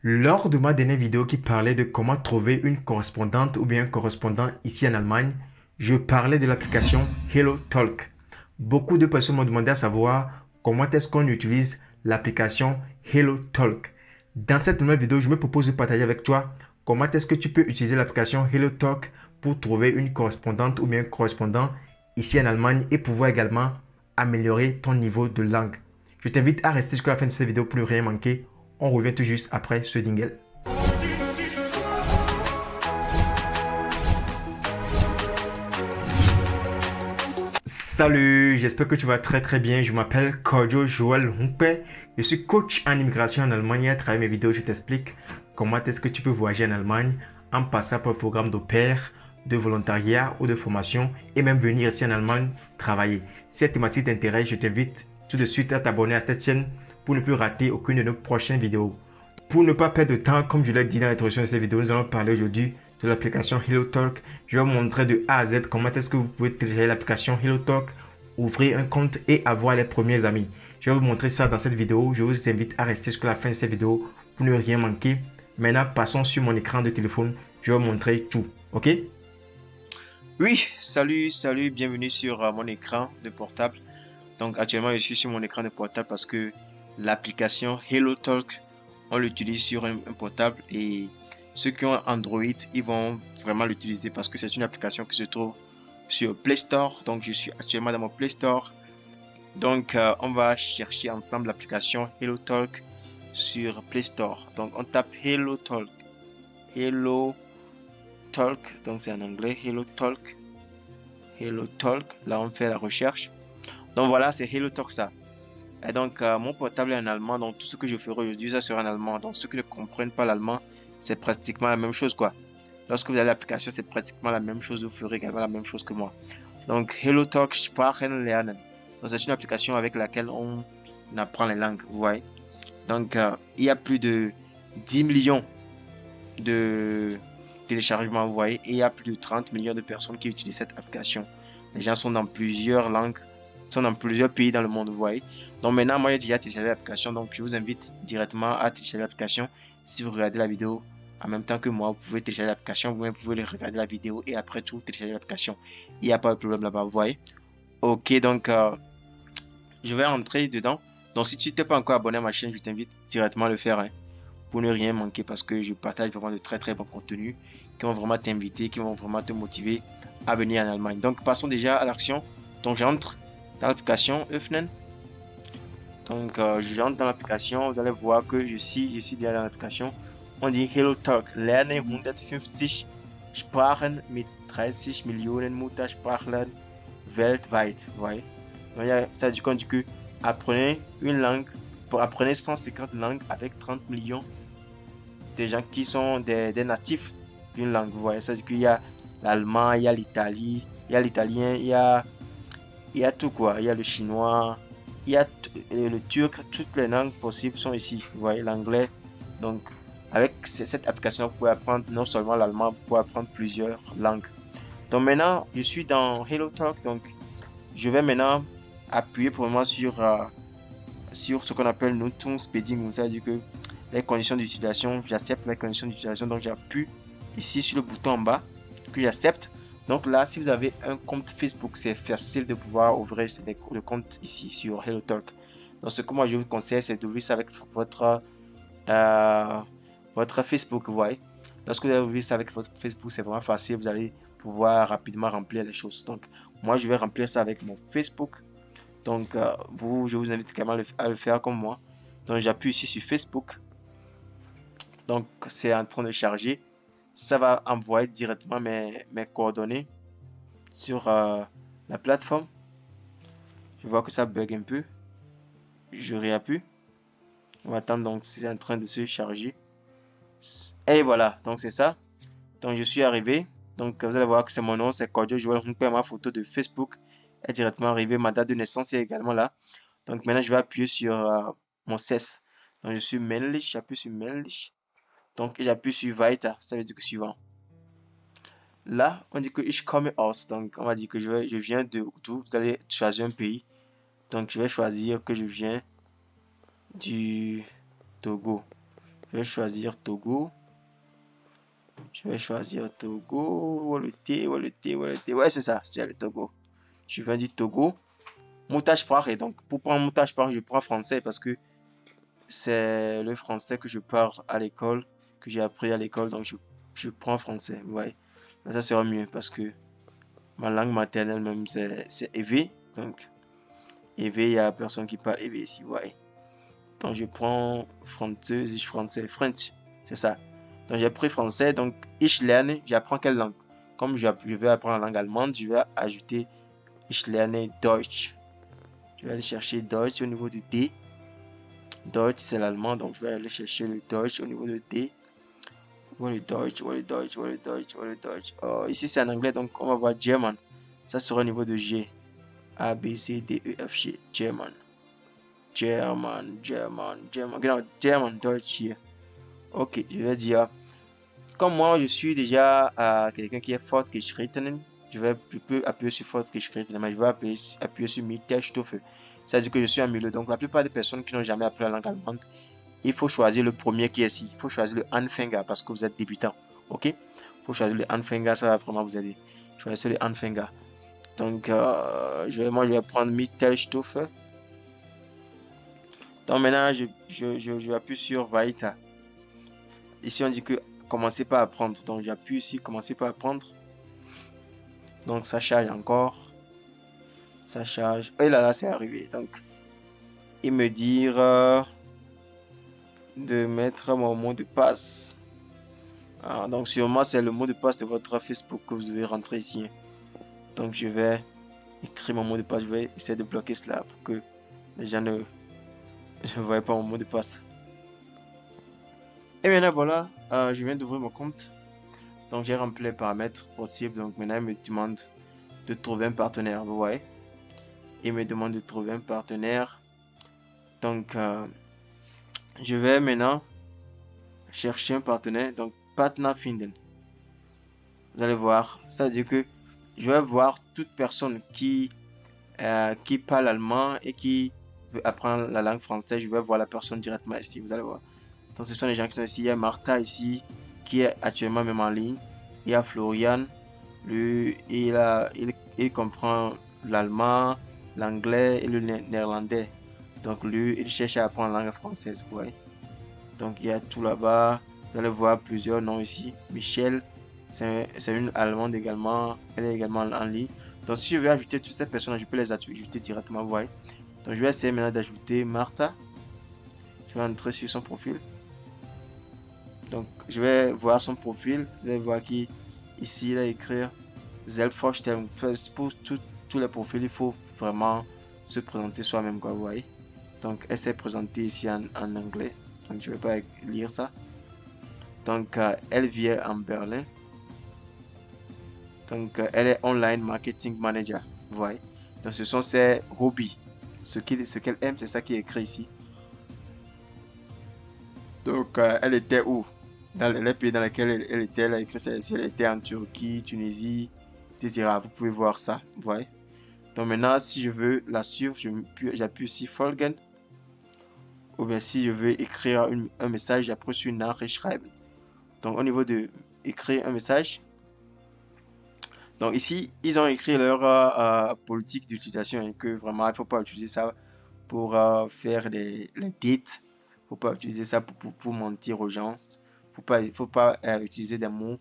Lors de ma dernière vidéo qui parlait de comment trouver une correspondante ou bien un correspondant ici en Allemagne, je parlais de l'application HelloTalk. Beaucoup de personnes m'ont demandé à savoir comment est-ce qu'on utilise l'application HelloTalk. Dans cette nouvelle vidéo, je me propose de partager avec toi comment est-ce que tu peux utiliser l'application HelloTalk pour trouver une correspondante ou bien un correspondant ici en Allemagne et pouvoir également améliorer ton niveau de langue. Je t'invite à rester jusqu'à la fin de cette vidéo pour ne rien manquer. On revient tout juste après ce jingle. Salut, j'espère que tu vas très bien. Je m'appelle Kojo Joel Humpe. Je suis coach en immigration en Allemagne. À travers mes vidéos, je t'explique comment est-ce que tu peux voyager en Allemagne en passant par le programme d'au pair, de volontariat ou de formation et même venir ici en Allemagne travailler. Si cette thématique t'intéresse, je t'invite tout de suite à t'abonner à cette chaîne pour ne plus rater aucune de nos prochaines vidéos. Pour ne pas perdre de temps, comme je l'ai dit dans l'introduction de cette vidéo, nous allons parler aujourd'hui de l'application HelloTalk. Je vais vous montrer de A à Z comment est-ce que vous pouvez télécharger l'application HelloTalk, ouvrir un compte et avoir les premiers amis. Je vais vous montrer ça dans cette vidéo. Je vous invite à rester jusqu'à la fin de cette vidéo pour ne rien manquer. Maintenant, passons sur mon écran de téléphone. Je vais vous montrer tout. OK? Oui, salut, bienvenue sur mon écran de portable. Donc actuellement, je suis sur mon écran de portable parce que l'application HelloTalk, on l'utilise sur un portable et ceux qui ont Android, ils vont vraiment l'utiliser parce que c'est une application qui se trouve sur Play Store. Donc je suis actuellement dans mon Play Store. Donc on va chercher ensemble l'application HelloTalk sur Play Store. Donc on tape HelloTalk. HelloTalk, donc c'est en anglais, HelloTalk. HelloTalk, là on fait la recherche. Donc voilà, c'est HelloTalk ça. Et donc mon portable est en allemand, donc tout ce que je ferai aujourd'hui, ça sera en allemand. Donc ceux qui ne comprennent pas l'allemand, c'est pratiquement la même chose quoi. Lorsque vous avez l'application, c'est pratiquement la même chose, vous ferez également la même chose que moi. Donc HelloTalk Sprachen lernen. Donc c'est une application avec laquelle on apprend les langues, vous voyez. Donc il y a plus de 10 millions de téléchargements, vous voyez, et il y a plus de 30 millions de personnes qui utilisent cette application. Les gens sont dans plusieurs langues, sont dans plusieurs pays dans le monde, vous voyez. Donc maintenant, moi, j'ai déjà téléchargé l'application, donc je vous invite directement à télécharger l'application. Si vous regardez la vidéo en même temps que moi, vous pouvez télécharger l'application, vous pouvez regarder la vidéo et après tout, télécharger l'application. Il n'y a pas de problème là-bas, vous voyez. Ok, donc je vais entrer dedans. Donc si tu t'es pas encore abonné à ma chaîne, je t'invite directement à le faire, hein, pour ne rien manquer parce que je partage vraiment de très bons contenus qui vont vraiment t'inviter, qui vont vraiment te motiver à venir en Allemagne. Donc passons déjà à l'action. Donc j'entre dans l'application Öffnen. Donc j'entre dans l'application, vous allez voir que je suis déjà dans l'application. On dit Hello Talk, lerne 150 Sprachen mit 30 Millionen Muttersprachlern weltweit. Ouais. Donc, ça veut dire qu'on dit que apprenez une langue, apprenez 150 langues avec 30 millions des gens qui sont des natifs d'une langue. Vous voyez, ça veut dire qu'il y a l'allemand, il y a l'Italie, il y a l'italien, il y a tout quoi. Il y a le chinois, il y a le turc, toutes les langues possibles sont ici. Vous voyez, l'anglais. Donc, avec cette application, vous pouvez apprendre non seulement l'allemand, vous pouvez apprendre plusieurs langues. Donc maintenant, je suis dans HelloTalk. Donc, je vais maintenant appuyer pour moi sur ce qu'on appelle Nutzungsbedingungen. C'est-à-dire que les conditions d'utilisation, j'accepte les conditions d'utilisation. Donc, j'appuie ici sur le bouton en bas que j'accepte. Donc là, si vous avez un compte Facebook, c'est facile de pouvoir ouvrir le compte ici sur HelloTalk. Donc, ce que moi je vous conseille, c'est d'ouvrir ça avec euh, votre Facebook, vous voyez. Lorsque vous allez ouvrir ça avec votre Facebook, c'est vraiment facile. Vous allez pouvoir rapidement remplir les choses. Donc, moi, je vais remplir ça avec mon Facebook. Donc, je vous invite également à le faire comme moi. Donc, j'appuie ici sur Facebook. Donc, c'est en train de charger. Ça va envoyer directement mes coordonnées sur la plateforme. Je vois que ça bug un peu. Je réappuie. On va attendre, donc c'est en train de se charger. Et voilà, donc c'est ça. Donc je suis arrivé. Donc vous allez voir que c'est mon nom, c'est Kojo Joel Humpe. Ma photo de Facebook est directement arrivée. Ma date de naissance est également là. Donc maintenant je vais appuyer sur mon cesse. Donc je suis männlich, j'appuie sur männlich. Donc j'appuie sur weiter, ça veut dire que suivant. Là, on dit que ich komme aus. Donc on va dire que je viens de d'où. Vous allez choisir un pays. Donc je vais choisir que je viens du Togo. Je vais choisir Togo. Je vais choisir Togo. Où est le T? Où est le T? Où est le T? Ouais, c'est ça, c'est le Togo. Je viens du Togo. Muttersprache. Et donc, pour prendre Muttersprache, je prends français parce que c'est le français que je parle à l'école, que j'ai appris à l'école. Donc, je prends français. Ouais. Mais ça sera mieux parce que ma langue maternelle même, c'est EV. Donc, EV, il y a personne qui parle EV ici. Ouais. Donc, je prends français, French. C'est ça. Donc, j'ai pris français. Donc, ich lerne, j'apprends quelle langue? Comme je vais apprendre la langue allemande, je vais ajouter ich lerne Deutsch. Je vais aller chercher Deutsch au niveau du D. Deutsch, c'est l'allemand. Donc, je vais aller chercher le Deutsch au niveau de D. Où est le Deutsch? Où est le Deutsch? Où est le Deutsch? Où est le Deutsch? Oh, ici, c'est en anglais. Donc, on va voir German. Ça sera au niveau de G. A, B, C, D, E, F, G. German. German, German, German. Genau, German, Deutsch hier. Ok, je vais dire. Comme moi, je suis déjà quelqu'un qui est fortgeschritten, je peux appuyer sur fortgeschritten, mais je vais appuyer sur Mittelstufe. C'est-à-dire que je suis en milieu. Donc, la plupart des personnes qui n'ont jamais appris la langue allemande, il faut choisir le premier qui est ici. Il faut choisir le Anfänger parce que vous êtes débutant. Ok? Il faut choisir le Anfänger, ça va vraiment vous aider. Choisissez le Anfänger. Donc, moi, je vais prendre Mittelstufe. Donc, maintenant, je appuie sur Weiter. Ici, on dit que commencez par apprendre. Donc, j'appuie ici, commencez par apprendre. Donc, ça charge encore. Ça charge. Et là, c'est arrivé. Donc, il me dit de mettre mon mot de passe. Donc, sûrement, c'est le mot de passe de votre Facebook que vous devez rentrer ici. Donc, je vais écrire mon mot de passe. Je vais essayer de bloquer cela pour que les gens ne voient pas mon mot de passe. Et maintenant, voilà. Je viens d'ouvrir mon compte. Donc, j'ai rempli les paramètres possibles. Donc, maintenant, il me demande de trouver un partenaire. Vous voyez? Il me demande de trouver un partenaire. Donc, je vais maintenant chercher un partenaire. Donc, Partner finden. Vous allez voir. Ça veut dire que je vais voir toute personne qui parle allemand et qui veut apprendre la langue française. Je vais voir la personne directement ici. Vous allez voir. Donc, ce sont les gens qui sont ici. Il y a Martha ici, qui est actuellement même en ligne. Il y a Florian. Lui, il comprend l'allemand, l'anglais et le néerlandais. Donc, lui, il cherche à apprendre la langue française. Vous voyez. Donc, il y a tout là-bas. Vous allez voir plusieurs noms ici. Michel, c'est une allemande également. Elle est également en ligne. Donc, si je veux ajouter toutes ces personnes, je peux les ajouter directement. Vous voyez. Donc, je vais essayer maintenant d'ajouter Martha. Je vais entrer sur son profil. Donc, je vais voir son profil. Vous allez voir qu'ici, il a écrit Selbstvorstellung. Pour tous les profils, il faut vraiment se présenter soi-même, quoi, vous voyez. Donc, elle s'est présentée ici en anglais. Donc, je ne vais pas lire ça. Donc, elle vient en Berlin. Donc, elle est online marketing manager, vous voyez. Donc, ce sont ses hobbies. Ce qu'elle aime, c'est ça qui est écrit ici. Donc, elle était où? Dans les pays dans lesquels elle était, elle a écrit ça ici. Elle était en Turquie, Tunisie, etc. Vous pouvez voir ça, vous voyez. Donc, maintenant, si je veux la suivre, j'appuie ici Folgen. Ou bien si je veux écrire un message, j'appuie sur Nachschreiben. Donc, au niveau de écrire un message, donc ici, ils ont écrit leur politique d'utilisation et que vraiment, il ne faut pas utiliser ça pour faire les dates. Il ne faut pas utiliser ça pour mentir aux gens. Il ne faut pas utiliser des mots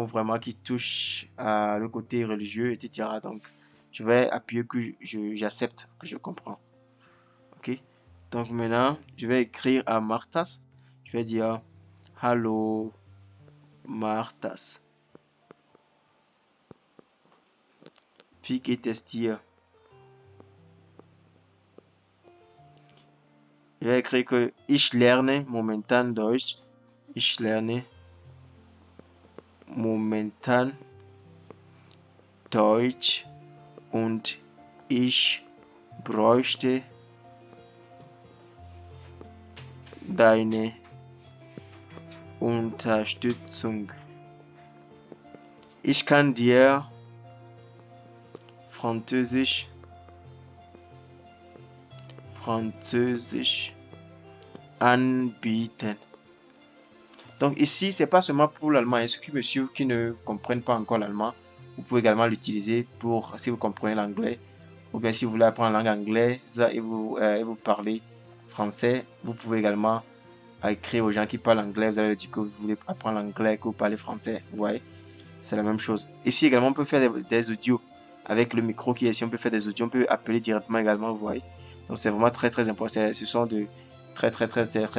vraiment qui touchent le côté religieux, etc. Donc, je vais appuyer que j'accepte, que je comprends. Ok. Donc maintenant, je vais écrire à Martas. Je vais dire Hallo Martas. Wie geht es dir? Je vais écrire que ich lerne momentan Deutsch. Ich lerne momentan Deutsch und ich bräuchte deine Unterstützung. Ich kann dir Französisch anbieten. Donc ici, c'est pas seulement pour l'allemand. Et ceux qui ne comprennent pas encore l'allemand, vous pouvez également l'utiliser pour, si vous comprenez l'anglais, ou bien si vous voulez apprendre la langue anglaise et vous parlez français, vous pouvez également écrire aux gens qui parlent anglais. Vous allez dire que vous voulez apprendre l'anglais, que vous parlez français. Vous voyez, c'est la même chose. Ici également, on peut faire des audios avec le micro qui est ici. On peut faire des audios, on peut appeler directement également. Vous voyez, donc c'est vraiment très très important. Ce sont de très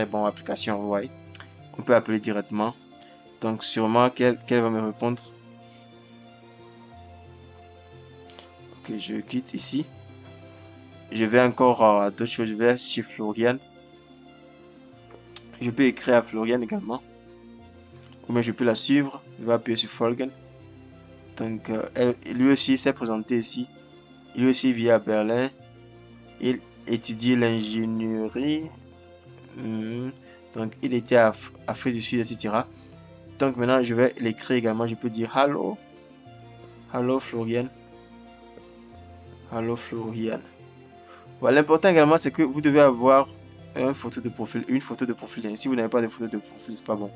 bonnes applications. Vous voyez, on peut appeler directement. Donc sûrement qu'elle va me répondre. Ok, je quitte ici. Je vais encore à d'autres choses. Je vais chez Florian. Je peux écrire à Florian également. Ou bien je peux la suivre. Je vais appuyer sur Folgen. Donc lui aussi s'est présenté ici. Lui aussi vit à Berlin. Il étudie l'ingénierie. Donc il était à Afrique du Sud, etc. Donc maintenant je vais l'écrire également. Je peux dire Hello. Hello Florian. Hello Florian. Voilà, l'important également c'est que vous devez avoir une photo de profil. Si vous n'avez pas de photo de profil, c'est pas bon.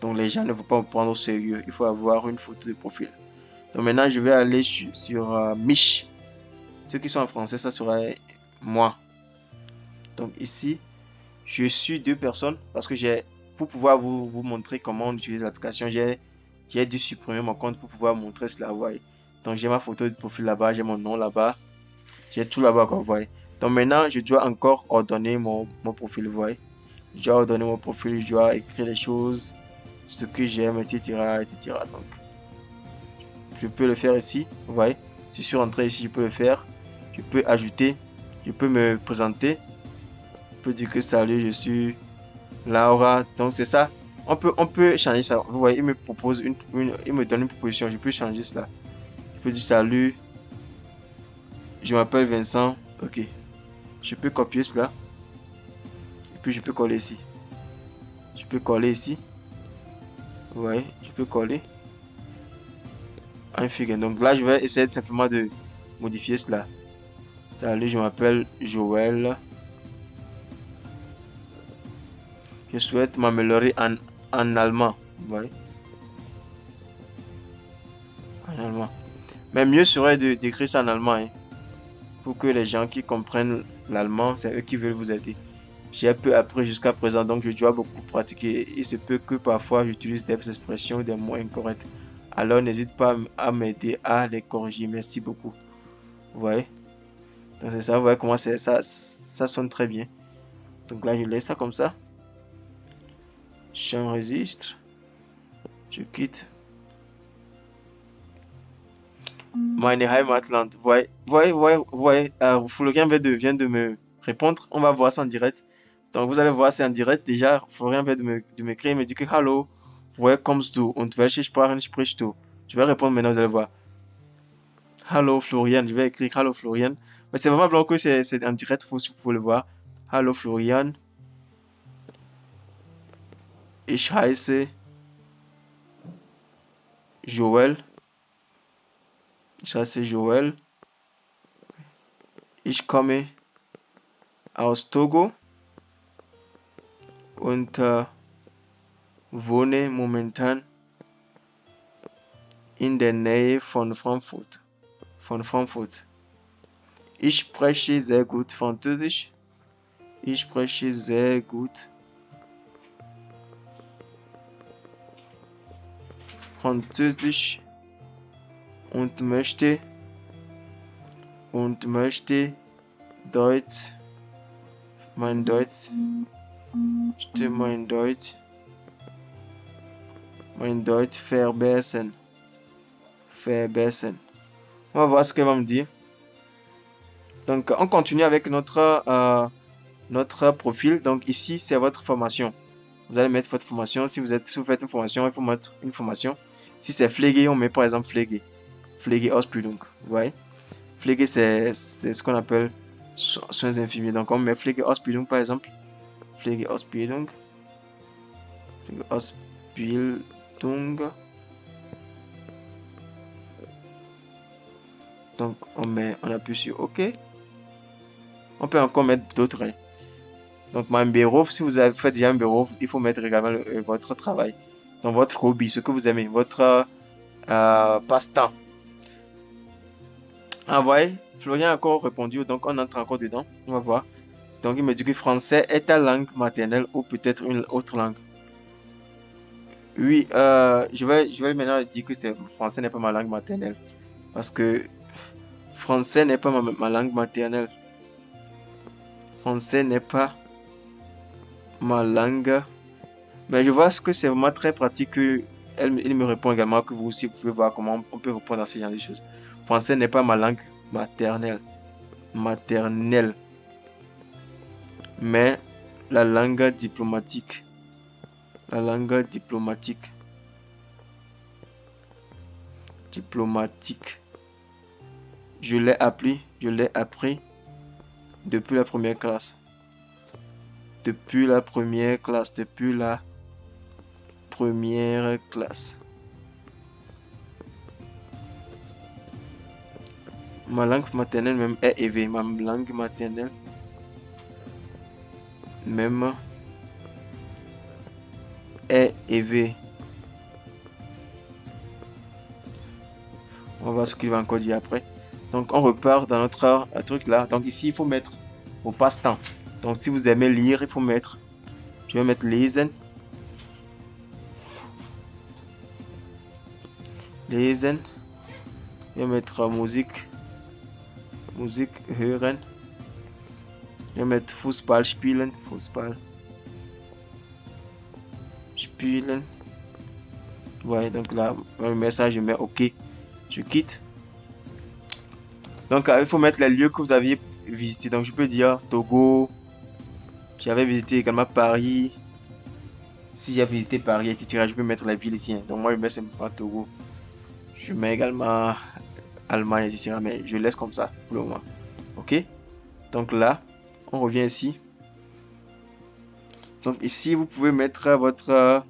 Donc les gens ne vont pas vous prendre au sérieux. Il faut avoir une photo de profil. Donc maintenant je vais aller sur Mich. Ceux qui sont en français, ça serait moi. Donc ici, je suis deux personnes parce que pour pouvoir vous montrer comment on utilise l'application, j'ai dû supprimer mon compte pour pouvoir montrer cela. Vous voyez. Donc j'ai ma photo de profil là-bas, j'ai mon nom là-bas, j'ai tout là-bas, vous voyez. Donc maintenant, je dois encore ordonner mon profil, vous voyez. Je dois ordonner mon profil, je dois écrire les choses, ce que j'aime, etc., etc. Donc, je peux le faire ici, vous voyez. Je suis rentré ici, je peux le faire. Je peux ajouter, je peux me présenter. Je peux dire que salut, je suis Laura. Donc c'est ça. On peut changer ça. Vous voyez, il me propose il me donne une proposition. Je peux changer cela. Je peux dire salut, je m'appelle Vincent. Ok. Je peux copier cela. Et puis je peux coller ici. Je peux coller ici. Vous voyez, je peux coller. Un figure. Donc là, je vais essayer simplement de modifier cela. Salut, je m'appelle Joël. Je souhaite m'améliorer en allemand. Vous voyez, en allemand. Mais mieux serait d'écrire ça en allemand. Hein, pour que les gens qui comprennent l'allemand, c'est eux qui veulent vous aider. J'ai un peu appris jusqu'à présent, donc je dois beaucoup pratiquer. Il se peut que parfois j'utilise des expressions ou des mots incorrects. Alors n'hésite pas à m'aider à les corriger. Merci beaucoup. Vous voyez? Donc c'est ça, vous voyez comment ça sonne très bien. Donc là, je laisse ça comme ça. J'enregistre. Je quitte. Meine Heimatland. Voyez, Florian vient de me répondre. On va voir ça en direct. Donc, vous allez voir, c'est en direct. Déjà, Florian vient de m'écrire. Il me dit que Hallo, woher kommst du und welche Sprachen sprichst du? Je vais répondre maintenant, vous allez voir. Hallo Florian. Je vais écrire Hallo Florian. Mais c'est vraiment blanc que c'est en direct, faut si vous pouvez le voir. Hallo Florian. Ich heiße Joël. Ich heiße Joël. Ich komme aus Togo und wohne momentan in der Nähe von Frankfurt. Ich spreche sehr gut Französisch. Ich spreche sehr gut Französisch und möchte Deutsch, mein Deutsch verbessern. On va voir ce qu'elle va me dire. Donc, on continue avec notre profil. Donc, ici, c'est votre formation. Vous allez mettre votre formation. Si vous faites une formation, il faut mettre une formation. Si c'est Pflege, on met par exemple Pflege. Pflegeausbildung. Vous voyez? Pflege, c'est ce qu'on appelle soins infirmiers. Donc, on met Pflegeausbildung par exemple. Pflegeausbildung. Donc, on appuie sur OK. On peut encore mettre d'autres. Donc, mein Beruf, si vous avez fait déjà un Beruf, il faut mettre également votre travail. Donc, votre hobby, ce que vous aimez, votre passe-temps. Ah, ouais, Florian a encore répondu, donc on entre encore dedans. On va voir. Donc, il me dit que français est ta langue maternelle ou peut-être une autre langue. Oui, je vais maintenant dire que français n'est pas ma langue maternelle. Parce que français n'est pas ma langue maternelle. Français n'est pas ma langue. Mais je vois ce que c'est vraiment très pratique que il me répond également que vous aussi vous pouvez voir comment on peut répondre à ce genre de choses. Français n'est pas ma langue maternelle. Maternelle. Mais la langue diplomatique. La langue diplomatique. Diplomatique. Je l'ai appris depuis la première classe. Depuis la première classe. Depuis la première classe. Ma langue maternelle même est élevée. Ma langue maternelle même est élevée. On va voir ce qu'il va encore dire après. Donc on repart dans notre truc là. Donc ici il faut mettre au passe-temps. Donc si vous aimez lire, il faut mettre. Je vais mettre lesen. Lesen. Je vais mettre musique. Musik hören. Je vais mettre Fußball spielen. Fußball spielen. Ouais, donc là, le message, je mets OK. Je quitte. Donc, il faut mettre les lieux que vous aviez visités. Donc, je peux dire Togo. J'avais visité également Paris. Si j'ai visité Paris, etc., je peux mettre la ville ici. Donc, moi, je mets simplement Togo. Je mets également Allemagne, etc. Mais je laisse comme ça pour le moment. OK? Donc là, on revient ici. Donc ici, vous pouvez mettre votre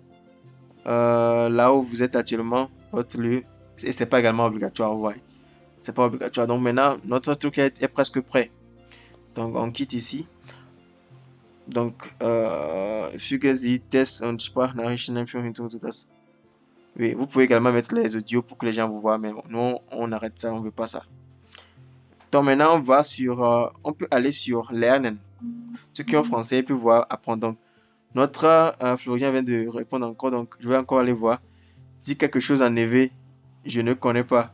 là où vous êtes actuellement, votre lieu. Et c'est pas également obligatoire, vous voyez. C'est pas obligatoire. Donc maintenant, notre truc est presque prêt. Donc on quitte ici. Donc, füge Sie Tests und Sprachnachrichten für hinzu das. Oui, vous pouvez également mettre les audios pour que les gens vous voient, mais nous, on arrête ça, on veut pas ça. Donc maintenant, on va sur, on peut aller sur Lernen. Ceux qui ont français peuvent voir apprendre. Donc, notre Florian vient de répondre encore, donc je vais encore aller voir. Dis quelque chose en éveil, je ne connais pas.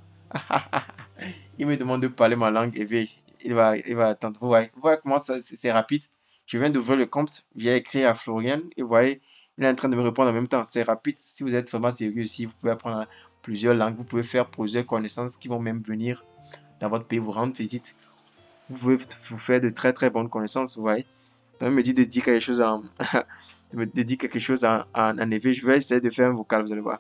Il me demande de parler ma langue éveil. Il va attendre. Vous voyez comment c'est rapide. Je viens d'ouvrir le compte, j'ai écrit à Florian et vous voyez, il est en train de me répondre en même temps. C'est rapide. Si vous êtes vraiment sérieux ici, vous pouvez apprendre plusieurs langues, vous pouvez faire plusieurs connaissances qui vont même venir dans votre pays vous rendre visite. Vous pouvez vous faire de très très bonnes connaissances, vous voyez. Donc, il me dit de dire quelque chose de dire quelque chose en éveil. Je vais essayer de faire un vocal, vous allez voir.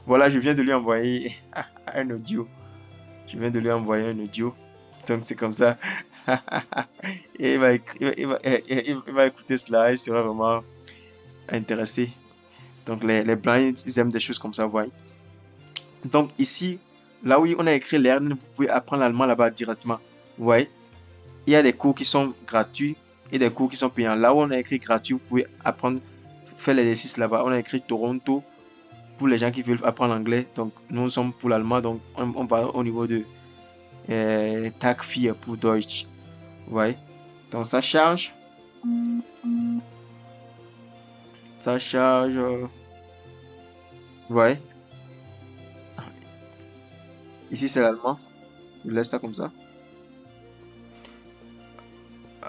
Voilà, je viens de lui envoyer un audio. Je viens de lui envoyer un audio. Donc c'est comme ça. Et il va écouter cela. Il sera vraiment intéressé. Donc les blinds, ils aiment des choses comme ça, vous voyez. Donc ici, là où on a écrit Lernen, vous pouvez apprendre l'allemand là-bas directement. Vous voyez, il y a des cours qui sont gratuits et des cours qui sont payants. Là où on a écrit gratuit, vous pouvez apprendre, faire l'exercice là-bas. On a écrit Toronto pour les gens qui veulent apprendre l'anglais. Donc nous sommes pour l'allemand, donc on va au niveau de Tag 4 pour Deutsch. Vous voyez, donc ça charge. Ça charge. Vous voyez, ici c'est l'allemand. Je laisse ça comme ça.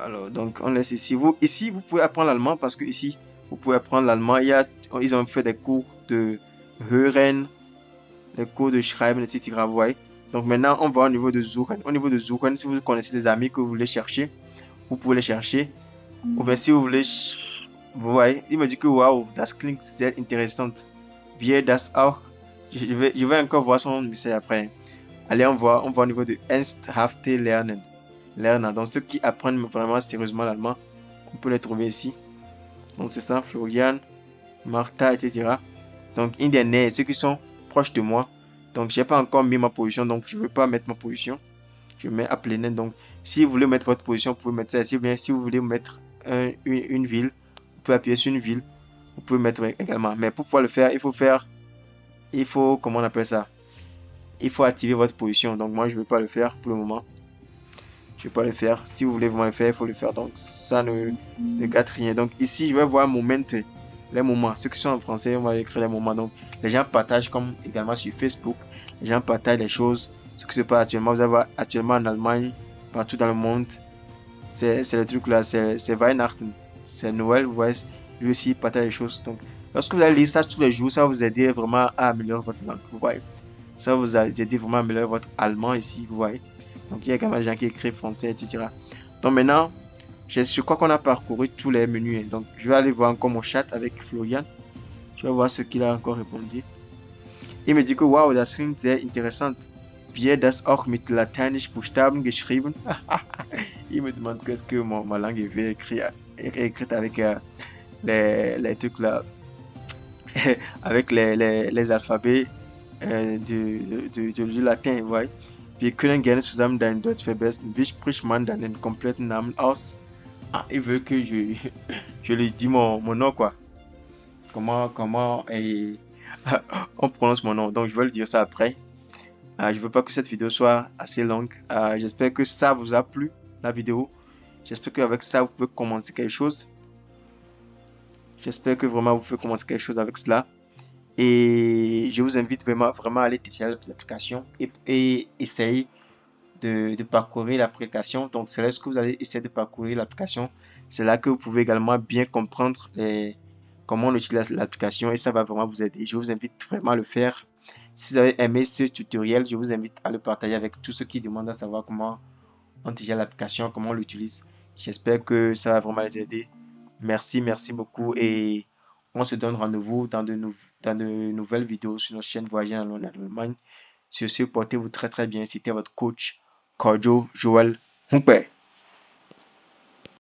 Alors, donc, on laisse ici. Ici, vous pouvez apprendre l'allemand parce que ici, vous pouvez apprendre l'allemand. Ils ont fait des cours de Hören, des cours de Schreiben, etc. Vous voyez. Donc, maintenant, on va au niveau de Suchen. Au niveau de Suchen, si vous connaissez des amis que vous voulez chercher, vous pouvez les chercher. Ou bien, si vous voulez, vous voyez, il me dit que waouh, das klingt sehr interessant. Wir das auch. Je vais encore voir son message après. Allez, on va au niveau de Ernsthafte Lernen. Donc ceux qui apprennent vraiment sérieusement l'allemand, On peut les trouver ici. Donc c'est ça, Florian, Martha, etc. Donc in their name, ceux qui sont proches de moi. Donc j'ai pas encore mis ma position, donc je ne veux pas mettre ma position. Je mets à plein. Donc si vous voulez mettre votre position, vous pouvez mettre ça ici. Ou bien si vous voulez mettre une ville, vous pouvez appuyer sur une ville. Vous pouvez mettre également. Mais pour pouvoir le faire, il faut, comment on appelle ça? Il faut activer votre position. Donc moi, je ne vais pas le faire pour le moment. Je ne vais pas le faire. Si vous voulez vraiment le faire, il faut le faire. Donc ça ne gâte rien. Donc ici, je vais voir moment, les moments. Ceux qui sont en français, on va écrire les moments. Donc les gens partagent comme également sur Facebook. Les gens partagent les choses. Ce qui se passe actuellement, vous avez actuellement en Allemagne, partout dans le monde. C'est le truc là, c'est Weihnachten. C'est Noël, vous voyez. Lui aussi, il partage les choses. Donc lorsque vous allez lire ça tous les jours, ça va vous aider vraiment à améliorer votre langue. Vous voyez. Ça va vous aider vraiment à améliorer votre allemand ici, vous voyez. Donc il y a quand même des gens qui écrivent français, etc. Donc maintenant, je crois qu'on a parcouru tous les menus. Donc je vais aller voir encore mon chat avec Florian. Je vais voir ce qu'il a encore répondu. Il me dit que wow, das klingt sehr interessant. Wie das auch mit lateinischen Buchstaben geschrieben. Il me demande qu'est-ce que ma langue est écrite avec les trucs là, avec les alphabets du latin, vous voyez. Wir können gerne zusammen dein Deutsch verbessern. Wie spricht man deinen kompletten Namen aus? Ah, il veut que je lui dise mon nom, quoi. Comment on prononce mon nom. Donc, je vais lui dire ça après. Je veux pas que cette vidéo soit assez longue. J'espère que ça vous a plu, la vidéo. J'espère qu'avec ça, vous pouvez commencer quelque chose. J'espère que vraiment vous pouvez commencer quelque chose avec cela. Et je vous invite vraiment à aller télécharger l'application et essayer de parcourir l'application. Donc, c'est là que vous allez essayer de parcourir l'application. C'est là que vous pouvez également bien comprendre comment on utilise l'application et ça va vraiment vous aider. Je vous invite vraiment à le faire. Si vous avez aimé ce tutoriel, je vous invite à le partager avec tous ceux qui demandent à savoir comment on télécharge l'application, comment on l'utilise. J'espère que ça va vraiment les aider. Merci beaucoup et on se donne rendez-vous dans de nouvelles vidéos sur notre chaîne Voyager en Allemagne. Sur ce, portez-vous très bien. C'était votre coach, Kojo Joel Humpe.